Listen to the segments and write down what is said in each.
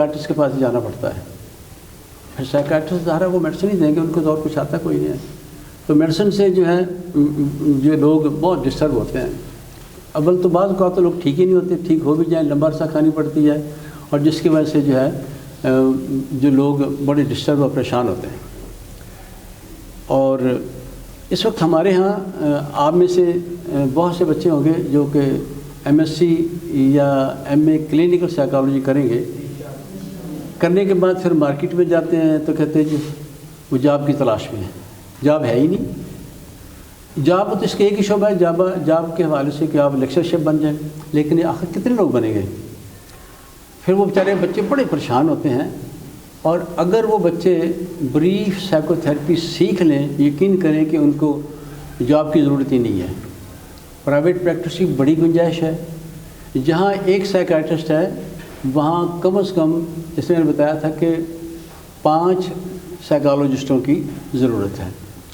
Psychiatrist کے پاس جانا پڑتا ہے. پھر سائیکیٹرسٹ ظاہر وہ میڈیسن ہی دیں گے, ان کو تو اور کچھ آتا کوئی نہیں ہے. تو میڈیسن سے جو ہے جو لوگ بہت ڈسٹرب ہوتے ہیں. اول تو بعض اوقات تو لوگ ٹھیک ہی نہیں ہوتے, ٹھیک ہو بھی جائیں لمبا عرصہ کھانی پڑتی ہے, اور جس کی وجہ سے جو ہے جو لوگ بڑے ڈسٹرب اور پریشان ہوتے ہیں. اور اس وقت ہمارے ہاں آپ میں سے بہت سے بچے ہوں گے جو کہ MSc یا MA کلینکل سائیکالوجی کریں گے. کرنے کے بعد پھر مارکیٹ میں جاتے ہیں تو کہتے ہیں جی وہ جاب کی تلاش میں ہے. جاب ہے ہی نہیں. جاب تو اس کے ایک ہی شعبہ ہے, جاب کے حوالے سے کہ آپ لیکچرشپ بن جائیں, لیکن یہ آخر کتنے لوگ بنیں گے؟ پھر وہ بیچارے بچے بڑے پریشان ہوتے ہیں. اور اگر وہ بچے بریف سائیکو تھراپی سیکھ لیں, یقین کریں کہ ان کو جاب کی ضرورت ہی نہیں ہے. پرائیویٹ پریکٹس کی بڑی گنجائش ہے. جہاں ایک سائیکیٹرسٹ ہے وہاں کم از کم جیسے میں نے بتایا تھا کہ 5 سائیکالوجسٹوں کی ضرورت ہے.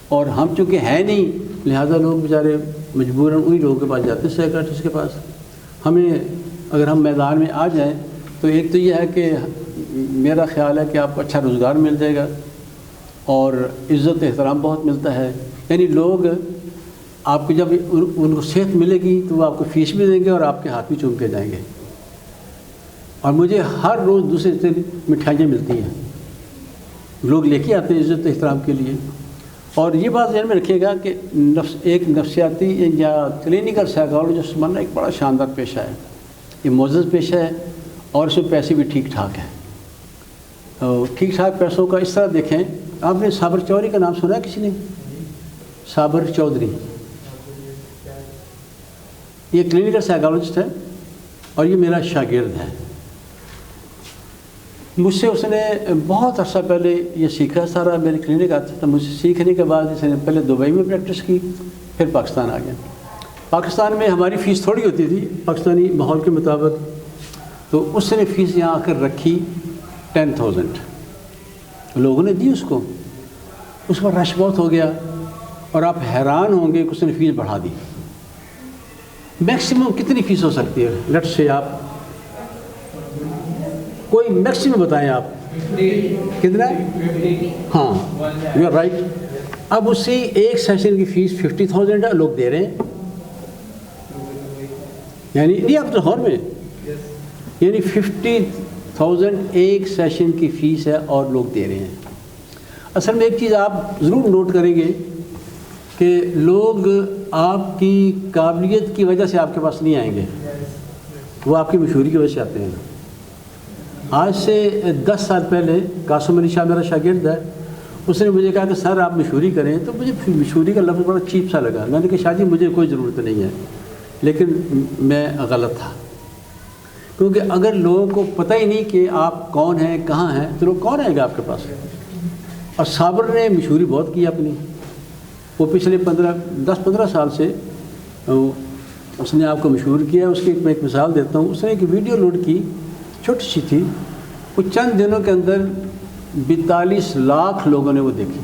اور ہم چونکہ ہیں نہیں لہذا لوگ بیچارے مجبوراً انہی لوگوں کے پاس جاتے ہیں سائیکیٹرسٹ کے پاس. ہمیں اگر ہم میدان میں آ جائیں تو ایک تو یہ ہے کہ میرا خیال ہے کہ آپ کو اچھا روزگار مل جائے گا اور عزت احترام بہت ملتا ہے. یعنی لوگ آپ کو جب ان کو صحت ملے گی تو وہ آپ کو فیس بھی دیں گے اور آپ کے ہاتھ بھی چوم کے جائیں گے. اور مجھے ہر روز دوسرے دن مٹھائیاں ملتی ہیں, لوگ لے کے آتے ہیں عزت احترام کے لیے. اور یہ بات ذہن میں رکھیے گا کہ ایک نفسیاتی یا کلینکل سائیکالوجسٹ بننا ایک بڑا شاندار پیشہ ہے. یہ معزز پیشہ ہے اور اس میں پیسے بھی ٹھیک ٹھاک ہیں. ٹھیک ٹھاک پیسوں کا اس طرح دیکھیں, آپ نے صابر چودھری کا نام سنا ہے کسی نے؟ صابر چودھری یہ کلینکل سائیکالوجسٹ ہے اور یہ میرا شاگرد ہے. مجھ سے اس نے بہت عرصہ پہلے یہ سیکھا سارا. میرے کلینک آتا تھا, مجھ سے سیکھنے کے بعد اس نے پہلے دبئی میں پریکٹس کی, پھر پاکستان آ گیا. پاکستان میں ہماری فیس تھوڑی ہوتی تھی پاکستانی ماحول کے مطابق, تو اس نے فیس یہاں آ کر رکھی 10,000. لوگوں نے دی اس کو, اس پر رش بہت ہو گیا اور آپ حیران ہوں گے کہ اس نے فیس بڑھا دی. میکسیمم کتنی فیس ہو سکتی ہے؟ لیٹس سے آپ کوئی میکسیمم بتائیں آپ کتنا؟ ہاں یو آر رائٹ. اب اسی ایک سیشن کی فیس 50,000 ہے, لوگ دے رہے ہیں. یعنی نہیں آپ لاہور میں یعنی 50,000 ایک سیشن کی فیس ہے اور لوگ دے رہے ہیں. اصل میں ایک چیز آپ ضرور نوٹ کریں گے کہ لوگ آپ کی قابلیت کی وجہ سے آپ کے پاس نہیں آئیں گے, وہ آپ کی مشہوری کی وجہ سے آتے ہیں. آج سے 10 سال پہلے قاسم علی شاہ میرا شاگرد ہے, اس نے مجھے کہا کہ سر آپ مشہوری کریں, تو مجھے مشہوری کا لفظ بڑا چیپ سا لگا. میں نے کہا شاہ جی مجھے کوئی ضرورت نہیں ہے, لیکن میں غلط تھا. کیونکہ اگر لوگوں کو پتہ ہی نہیں کہ آپ کون ہیں کہاں ہیں تو لوگ کون آئے گا آپ کے پاس. اور صابر نے مشہوری بہت کی اپنی. وہ پچھلے 10-15 سال سے اس نے آپ کو مشہور کیا. اس کی میں ایک مثال دیتا ہوں. اس نے ایک ویڈیو لوڈ کی, چھوٹی سی تھی, وہ چند دنوں کے اندر 42 لاکھ لوگوں نے وہ دیکھی.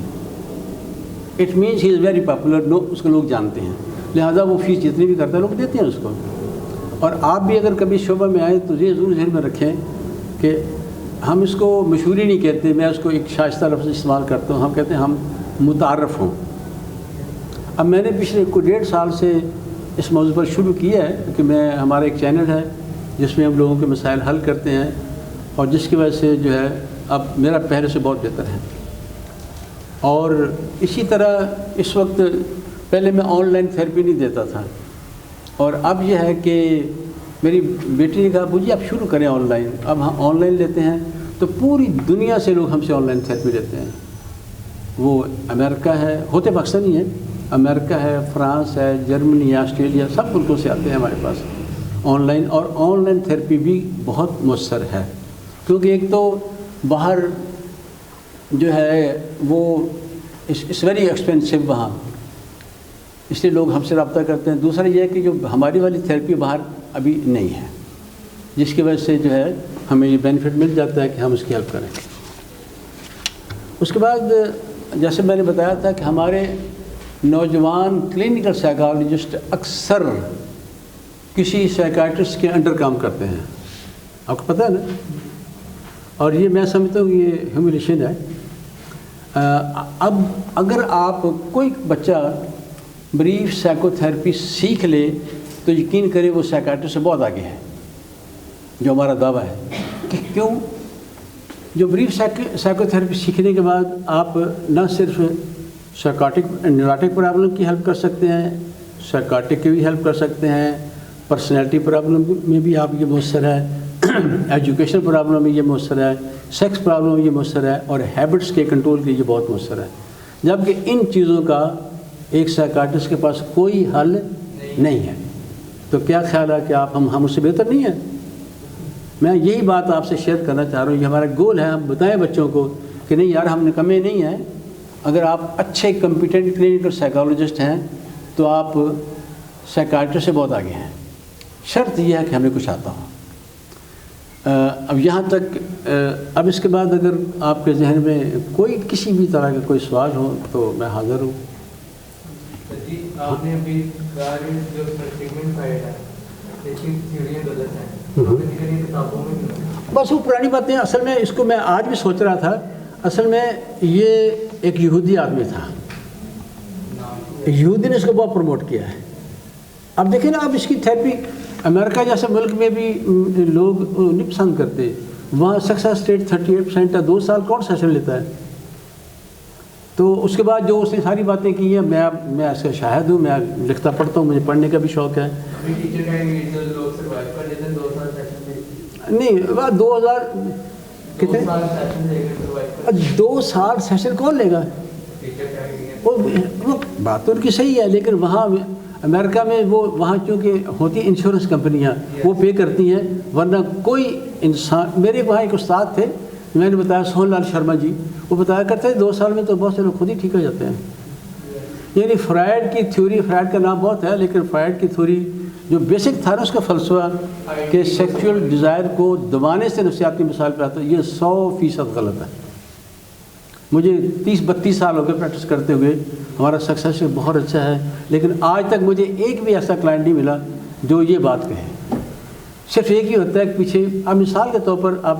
It means he is very popular. اس کو لوگ جانتے ہیں, لہٰذا وہ فیس جتنی بھی کرتا ہے لوگ دیتے ہیں اس کو. اور آپ بھی اگر کبھی شعبہ میں آئیں تو یہ ضرور ذہن میں رکھیں کہ ہم اس کو مشہوری نہیں کہتے, میں اس کو ایک شائستہ لفظ استعمال کرتا ہوں, ہم کہتے ہیں ہم متعارف ہوں. اب میں نے پچھلے 1.5 سال سے اس موضوع پر شروع کیا ہے کہ میں ہمارا ایک چینل ہے جس میں ہم لوگوں کے مسائل حل کرتے ہیں, اور جس کی وجہ سے جو ہے اب میرا پہلے سے بہت بہتر ہے. اور اسی طرح اس وقت پہلے میں آن لائن تھیراپی نہیں دیتا تھا, اور اب یہ ہے کہ میری بیٹی نے کہا ابو جی آپ شروع کریں آن لائن. اب ہم آن لائن لیتے ہیں تو پوری دنیا سے لوگ ہم سے آن لائن تھیراپی لیتے ہیں. وہ امریکہ ہے, ہوتے پاکستانی ہیں, امریکہ ہے, فرانس ہے, جرمنی ہے, آسٹریلیا, سب ملکوں سے آتے ہیں ہمارے پاس آن لائن. اور آن لائن تھیراپی بھی بہت مؤثر ہے, کیونکہ ایک تو باہر جو ہے وہ اٹس ویری ایکسپینسو وہاں, اس لیے لوگ ہم سے رابطہ کرتے ہیں. دوسرا یہ ہے کہ جو ہماری والی تھیراپی باہر ابھی نہیں ہے, جس کی وجہ سے جو ہے ہمیں یہ بینیفٹ مل جاتا ہے کہ ہم اس کی ہیلپ کریں. اس کے بعد جیسے میں نے بتایا تھا کہ ہمارے نوجوان کلینکل سائیکالوجسٹ اکثر کسی سائیکیٹرسٹ کے انڈر کام کرتے ہیں. آپ کو پتہ ہے نا, اور یہ میں سمجھتا ہوں یہ ہیوملیشن ہے. اب اگر آپ کوئی بچہ بریف سائیکو تھراپی سیکھ لے تو یقین کرے وہ سائیکاٹرسٹ سے بہت آگے ہے، جو ہمارا دعویٰ ہے. کہ کیوں؟ جو بریف سائیکو تھراپی سیکھنے کے بعد آپ نہ صرف سائیکاٹک نیوروٹک پرابلم کی ہیلپ کر سکتے ہیں، سائیکاٹک کی بھی ہیلپ کر سکتے ہیں، پرسنالٹی پرابلم میں بھی آپ یہ مؤثر ہے، ایجوکیشن پرابلم میں یہ مؤثر ہے، سیکس پرابلم میں یہ مؤثر ہے، اور ہیبٹس کے کنٹرول کے لیے یہ بہت مؤثر ہے. جبکہ ان چیزوں کا ایک سائیکاٹرسٹ کے پاس کوئی حل نہیں ہے. تو کیا خیال ہے کہ ہم اس سے بہتر نہیں ہیں؟ میں یہی بات آپ سے شیئر کرنا چاہ رہا ہوں. یہ ہمارا گول ہے، ہم بتائیں بچوں کو کہ نہیں یار ہم نکمے نہیں ہیں. اگر آپ اچھے کمپیٹنٹ کلینکل سائیکالوجسٹ ہیں تو آپ سائیکاٹرسٹ سے بہت آگے ہیں. شرط یہ ہے کہ ہمیں کچھ آتا ہو. اب یہاں تک اب اس کے بعد اگر آپ کے ذہن میں کوئی کسی بھی طرح کا کوئی سوال ہو تو میں حاضر ہوں. جی آپ نے ابھی جو سیگمنٹ پڑھا ہے لیکن تھیوریاں غلط ہیں، کتابوں میں بس وہ پرانی باتیں. اصل میں اس کو میں آج بھی سوچ رہا تھا، اصل میں یہ ایک یہودی آدمی تھا، یہودی نے اس کو بہت پروموٹ کیا ہے. اب دیکھیں نا، اب اس کی تھیراپی امریکہ جیسے ملک میں بھی لوگ نہیں پسند کرتے. وہاں سکسیس ریٹ 38% ہے. 2 سال کون سیشن لیتا ہے؟ تو اس کے بعد جو اس نے ساری باتیں کی ہیں، میں اس کا شاہد ہوں، میں لکھتا پڑھتا ہوں، مجھے پڑھنے کا بھی شوق ہے. نہیں 2000 کتنے 2 سال سیشن کون لے گا؟ وہ بات تو ان کی صحیح ہے، لیکن وہاں امریکہ میں وہاں چونکہ ہوتی انشورنس کمپنیاں وہ پے کرتی ہیں، ورنہ کوئی انسان. میرے وہاں ایک استاد تھے، میں نے بتایا سون لال شرما جی، وہ بتایا کرتے ہیں 2 سال میں تو بہت سے لوگ خود ہی ٹھیک ہو جاتے ہیں. یعنی فرائڈ کی تھیوری، فرائڈ کا نام بہت ہے، لیکن فرائڈ کی تھیوری جو بیسک تھا نا اس کا فلسفہ کہ سیکچول ڈیزائر کو دبانے سے نفسیاتی مسائل پہ آتا ہے، یہ 100% غلط ہے. مجھے 30-32 سال ہو گئے پریکٹس کرتے ہوئے، ہمارا سکسیس بہت اچھا ہے، لیکن آج تک مجھے ایک بھی ایسا کلائنٹ نہیں ملا جو یہ بات کہے. صرف ایک ہی ہوتا ہے کہ پیچھے اب مثال کے طور پر آپ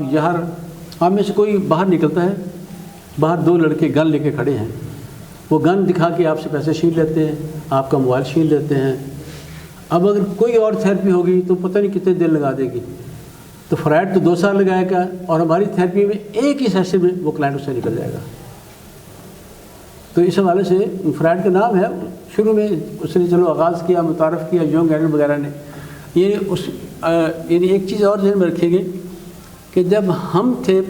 آپ میں سے کوئی باہر نکلتا ہے، باہر 2 لڑکے گن لے کے کھڑے ہیں، وہ گن دکھا کے آپ سے پیسے چھین لیتے ہیں، آپ کا موبائل چھین لیتے ہیں. اب اگر کوئی اور تھیراپی ہوگی تو پتہ نہیں کتنے دن لگا دے گی. تو فرائڈ تو 2 سال لگائے گا، اور ہماری تھیراپی میں ایک ہی سیشن میں وہ کلائنٹ اس سے نکل جائے گا. تو اس حوالے سے فرائڈ کا نام ہے، شروع میں اس نے چلو آغاز کیا، متعارف کیا یونگ ایڈلر وغیرہ نے. یعنی ایک چیز اور ذہن میں رکھیں گے کہ جب ہم تھے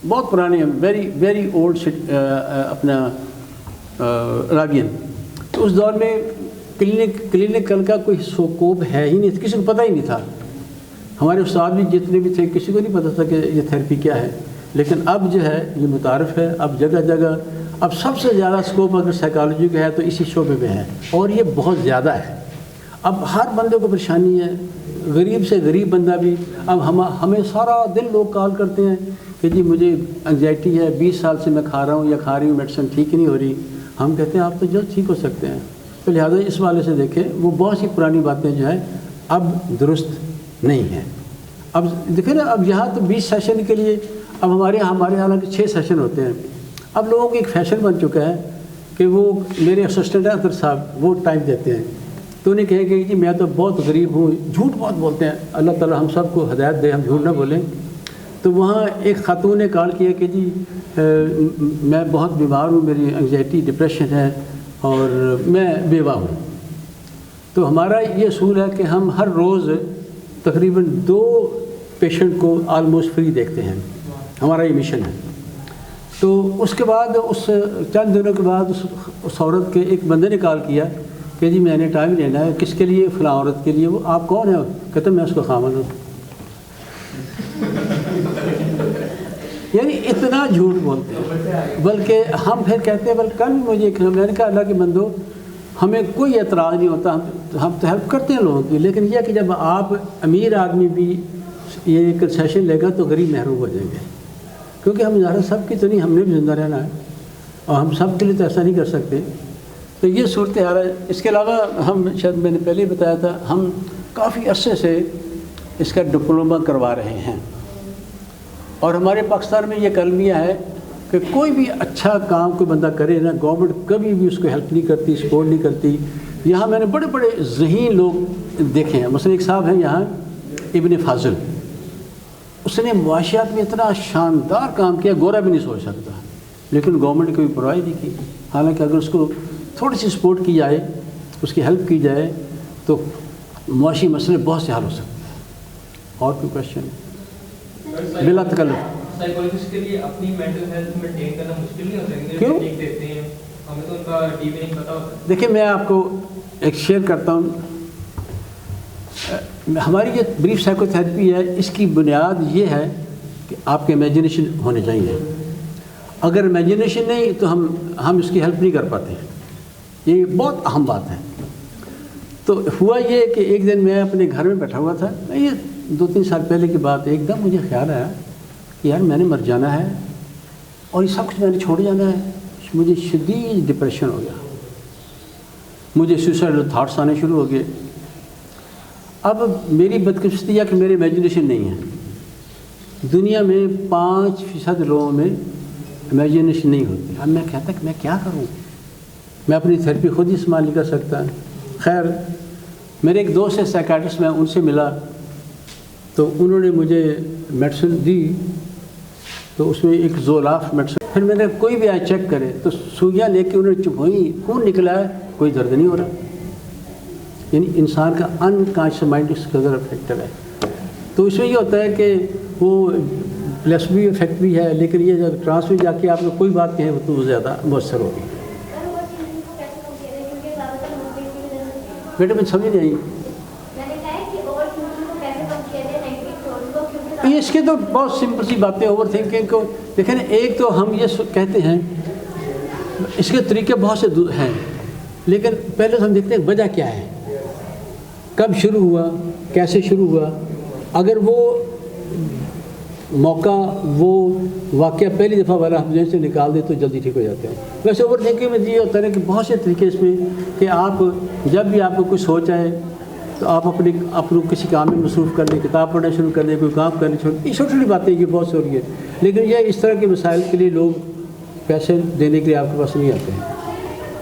بہت پرانے، ویری اولڈ اپنا راگین، تو اس دور میں کلینکل کا کوئی سکوپ ہے ہی نہیں، کسی کو پتہ ہی نہیں تھا. ہمارے استاد بھی جتنے بھی تھے کسی کو نہیں پتہ تھا کہ یہ تھیراپی کیا ہے. لیکن اب جو ہے یہ متعارف ہے، اب جگہ جگہ اب سب سے زیادہ سکوپ اگر سائیکالوجی کا ہے تو اسی شعبے میں ہے، اور یہ بہت زیادہ ہے. اب ہر بندے کو پریشانی ہے، غریب سے غریب بندہ بھی. اب ہمیں سارا دن لوگ کال کرتے ہیں کہ جی مجھے انگزائٹی ہے، 20 سال سے میں کھا رہا ہوں یا کھا رہی ہوں، میڈیسن ٹھیک نہیں ہو رہی. ہم کہتے ہیں آپ تو جلد ٹھیک ہو سکتے ہیں. تو لہٰذا اس والے سے دیکھیں وہ بہت سی پرانی باتیں جو ہیں اب درست نہیں ہیں. اب دیکھیں نا، اب یہاں تو 20 سیشن کے لیے اب ہمارے حالانکہ 6 سیشن ہوتے ہیں. اب لوگوں کو ایک فیشن بن چکا ہے کہ وہ میرے اسسٹنٹ ہیں اطہر صاحب، وہ ٹائم دیتے ہیں تو انہیں کہیں گے کہ میں تو بہت غریب ہوں، جھوٹ بہت بولتے ہیں. اللہ تعالیٰ ہم سب کو ہدایت دے، ہم جھوٹ نہ بولیں. تو وہاں ایک خاتون نے کال کیا کہ جی میں بہت بیمار ہوں، میری انگزائٹی ڈپریشن ہے اور میں بیوہ ہوں. تو ہمارا یہ اصول ہے کہ ہم ہر روز تقریباً 2 پیشنٹ کو آلموسٹ فری دیکھتے ہیں، ہمارا یہ مشن ہے. تو اس کے بعد اس چند دنوں کے بعد اس عورت کے ایک بندے نے کال کیا کہ جی میں نے ٹائم لینا ہے. کس کے لیے؟ فلاں عورت کے لیے. وہ آپ کون ہیں؟ کہتے ہیں میں اس کا خامن ہوں. یعنی اتنا جھوٹ بولتے ہیں. بلکہ ہم پھر کہتے ہیں بلکہ کل مجھے میں نے کہا اللہ کے بندو ہمیں کوئی اعتراض نہیں ہوتا، ہم تو ہیلپ کرتے ہیں لوگوں کی، لیکن یہ کہ جب آپ امیر آدمی بھی یہ کنسیشن لے گا تو غریب محروم ہو جائیں گے. کیونکہ ہم ظاہر سب کی تو نہیں، ہم نے بھی زندہ رہنا ہے اور ہم سب کے لیے تو ایسا نہیں کر سکتے. تو یہ صورتحال ہے. اس کے علاوہ ہم شاید میں نے پہلے ہی بتایا تھا، ہم کافی عرصے سے اس کا ڈپلومہ کروا رہے ہیں اور ہمارے پاکستان میں یہ کلمیہ ہے کہ کوئی بھی اچھا کام کوئی بندہ کرے نا، گورنمنٹ کبھی بھی اس کو ہیلپ نہیں کرتی، سپورٹ نہیں کرتی. یہاں میں نے بڑے بڑے ذہین لوگ دیکھے ہیں. مثلا ایک صاحب ہیں یہاں ابن فاضل، اس نے معاشیات میں اتنا شاندار کام کیا، گورا بھی نہیں سوچ سکتا، لیکن گورنمنٹ نے کوئی پرواہ نہیں کی. حالانکہ اگر اس کو تھوڑی سی سپورٹ کی جائے، اس کی ہیلپ کی جائے، تو معاشی مسئلے بہت سے حل ہو سکتے ہیں. اور کوئی کویشچن بلا تکلف؟ سائیکالوجسٹ کے لیے اپنی مینٹل ہیلتھ مینٹین کرنا مشکل نہیں ہوتا ہے؟ کیوں؟ دیتے ہیں ہمیں تو ان کا ڈیپ نہیں پتہ ہوتا. دیکھیں میں آپ کو ایک شیئر کرتا ہوں. ہماری جو بریف سائیکو تھراپی ہے، اس کی بنیاد یہ ہے کہ آپ کے امیجنیشن ہونے چاہیے. اگر امیجنیشن نہیں تو ہم اس کی ہیلپ نہیں کر پاتے. یہ بہت اہم بات ہے. تو ہوا یہ کہ ایک دن میں اپنے گھر میں بیٹھا ہوا تھا، یہ 2-3 سال پہلے کی بات. ایک دم مجھے خیال آیا کہ یار میں نے مر جانا ہے اور یہ سب کچھ میں نے چھوڑ جانا ہے. مجھے شدید ڈپریشن ہو گیا، مجھے سوسائڈل تھاٹس آنے شروع ہو گئے. اب میری بدقسمتی ہے کہ میری امیجنیشن نہیں ہے. دنیا میں 5% لوگوں میں امیجنیشن نہیں ہوتی. اب میں کہتا کہ میں کیا کروں، میں اپنی تھیراپی خود ہی استعمال نہیں کر سکتا. خیر میرے ایک دوست ہے سائیکاٹرسٹ، میں ان سے ملا تو انہوں نے مجھے میڈیسن دی. تو اس میں ایک زولاف میڈیسن، پھر میں نے کوئی بھی آئے چیک کرے تو سوئیاں لے کے انہوں نے چپ ہوئی، خون نکلا ہے، کوئی درد نہیں ہو رہا. یعنی انسان کا انکانشیس مائنڈ اس قدر افیکٹو ہے. تو اس میں یہ ہوتا ہے کہ وہ پلیسبو افیکٹ بھی ہے، لیکن یہ جب ٹرانس میں جا کے آپ نے کوئی بات کہیں تو وہ زیادہ مؤثر ہوگی. بیٹے میں سمجھ نہیں آئی. اس کے تو بہت سمپل سی باتیں. اوور تھنکنگ کو دیکھیں، ایک تو ہم یہ کہتے ہیں، اس کے طریقے بہت سے ہیں، لیکن پہلے تو ہم دیکھتے ہیں وجہ کیا ہے، کب شروع ہوا، کیسے شروع ہوا. اگر وہ موقع، وہ واقعہ پہلی دفعہ والا ہم ذہن سے نکال دیں تو جلدی ٹھیک ہو جاتے ہیں. ویسے اوور تھنکنگ میں یہ ہوتا ہے کہ بہت سے طریقے اس میں کہ آپ جب بھی آپ کو کچھ سوچ آئے تو آپ اپنے کسی کام میں مصروف کر لیں، کتاب پڑھنا شروع کر دیں، کوئی کام کرنے شروع. یہ چھوٹی چھوٹی باتیں یہ بہت سے ہو رہی ہے، لیکن یہ اس طرح کے مسائل کے لیے لوگ پیسے دینے کے لیے آپ کے پاس نہیں آتے ہیں.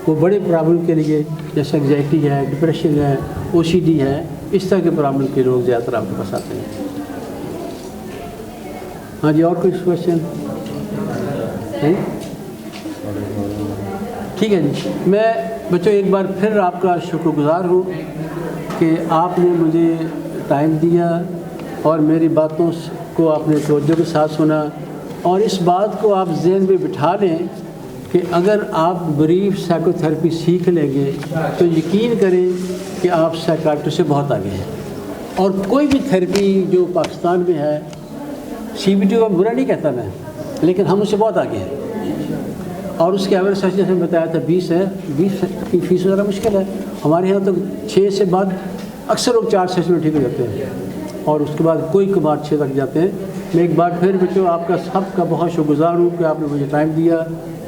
وہ بڑے پرابلم کے لیے جیسے انگزائٹی ہے، ڈپریشن ہے، OCD ہے، اس طرح کے پرابلم کے لوگ زیادہ تر آپ کے پاس آتے ہیں. ہاں جی، اور کوئی کویشچن؟ ٹھیک ہے جی. میں بچوں ایک بار پھر آپ کا شکر گزار ہوں کہ آپ نے مجھے ٹائم دیا اور میری باتوں کو آپ نے توجہ کے ساتھ سنا. اور اس بات کو آپ ذہن میں بٹھا لیں کہ اگر آپ بریف سائیکو تھراپی سیکھ لیں گے تو یقین کریں کہ آپ سائیکاٹرسٹ سے بہت آگے ہیں. اور کوئی بھی تھراپی جو پاکستان میں ہے، CBT کا برا نہیں کہتا میں، لیکن ہم اس سے بہت آگے ہیں. اور اس کے ایوریج سیشن جیسے میں بتایا تھا 20 ہے. 20 کی فیس ذرا مشکل ہے. ہمارے یہاں تو 6 سے بعد اکثر لوگ 4 سیشن میں ٹھیک ہو جاتے ہیں، اور اس کے بعد کوئی کبھار 6 تک جاتے ہیں. میں ایک بار پھر بچوں آپ کا سب کا بہت شکر گزار ہوں کہ آپ نے مجھے ٹائم دیا،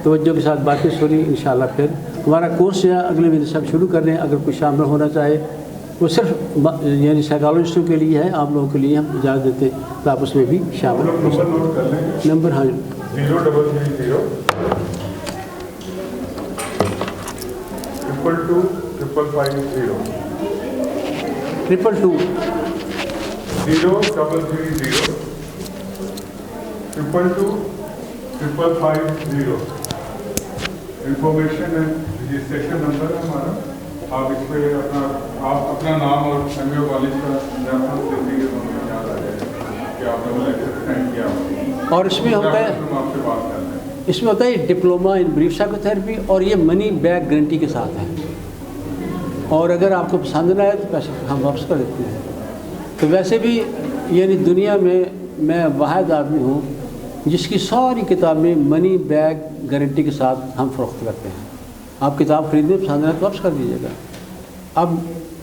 توجہ کے ساتھ باتیں سنی. انشاءاللہ پھر ہمارا کورس ہے اگلے مہینے سے شروع کر لیں. اگر کوئی شامل ہونا چاہے، وہ صرف یعنی سائیکالوجسٹوں کے لیے ہے، آپ لوگوں کے لیے ہم اجازت دیتے تو آپ اس میں بھی شامل ہو سکتے. نمبر ہاں 0330 222 550 222 0330 222 550 انفارمیشن رجسٹریشن نمبر ہے ہمارا. آپ اس پہ اپنا نام اور MBA کالج کا ریفرنس دیتے ہیں تو یاد آ جائے کہ آپ نے لیکچر اٹینڈ کیا. اور اس میں ہوتا ہے، آپ سے بات کرتے ہیں. اس میں ہوتا ہے diploma in brief psycho therapy, اور یہ منی بیک گارنٹی کے ساتھ ہے. اور اگر آپ کو پسند نہ آئے تو پیسے ہم واپس کر دیتے ہیں. تو ویسے بھی یعنی دنیا میں واحد آدمی ہوں جس کی ساری کتابیں منی بیک گارنٹی کے ساتھ ہم فروخت کرتے ہیں. آپ کتاب خریدیں، پسند نہ آئے تو واپس کر دیجیے گا. اب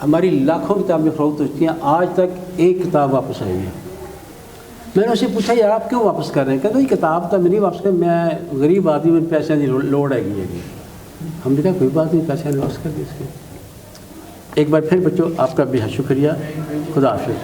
ہماری لاکھوں کتابیں فروخت ہوتی ہیں، آج تک ایک کتاب واپس آئی ہے. میں نے اسے پوچھا یار آپ کیوں واپس کر رہے ہیں؟ کہتے ہیں کتاب تو میں نہیں واپس کر، میں غریب آدمی، میں پیسے نہیں لوڑ آئے گی. ہم نے کہا کوئی بات نہیں، پیسے نہیں واپس کر دی اس کے. ایک بار پھر بچوں آپ کا بہت شکریہ. خدا حافظ.